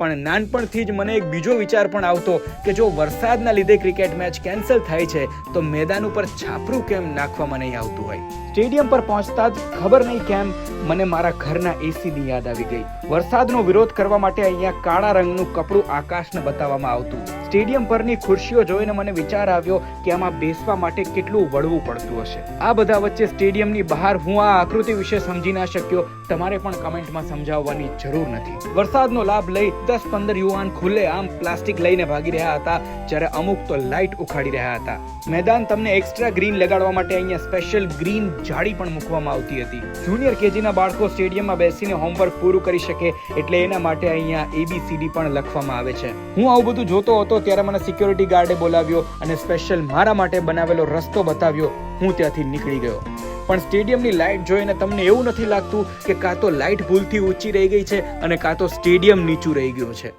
પણ નાનપણથી જ મને એક બીજો વિચાર પણ આવતો કે જો વરસાદના લીધે ક્રિકેટ મેચ કેન્સલ થાય છે તો મેદાન ઉપર છાપરું કેમ નાખવામાં નહીં આવતું હોય. સ્ટેડિયમ પર પહોંચતા જ ખબર નહીં કેમ મને મારા ઘરના એસીની યાદ આવી ગઈ. વરસાદનો વિરોધ કરવા માટે અહીંયા કાળા રંગનું કપડું આકાશને બતાવવામાં આવતું. સ્ટેડિયમ પરની ખુરશીઓ જોઈને મને વિચાર આવ્યો કે આમાં બેસવા માટે કેટલું વળવું પડતું હશે. આ બધા વચ્ચે સ્ટેડિયમની બહાર હું આ આકૃતિ વિશે સમજી ના શક્યો. તમારે પણ કમેન્ટમાં સમજાવવાની જરૂર નથી. વરસાદનો લાભ લઈ 10-15 યુવાન ખુલ્લે આમ પ્લાસ્ટિક લઈને ભાગી રહ્યા હતા, જ્યારે અમુક તો લાઇટ ઉખાડી રહ્યા હતા. મેદાન તમને એક્સ્ટ્રા ગ્રીન લગાડવા માટે અહીંયા સ્પેશિયલ ગ્રીન જાળી પણ મૂકવામાં આવતી હતી. જુનિયર કેજીના બાળકો સ્ટેડિયમમાં બેસીને હોમવર્ક પૂરું કરી શકે એટલે એના માટે અહીંયા ABCD પણ લખવામાં આવે છે. હું આવું બધું જોતો હતો ત્યારે મને સિક્યોરિટી ગાર્ડે બોલાવ્યો અને સ્પેશિયલ મારા માટે બનાવેલો રસ્તો બતાવ્યો. હું ત્યાંથી નીકળી ગયો. પણ સ્ટેડિયમની લાઇટ જોઈને તમને એવું નથી લાગતું કે કાં તો લાઇટ ભૂલથી ઊંચી રહી ગઈ છે અને કાં તો સ્ટેડિયમ નીચું રહી ગયું છે?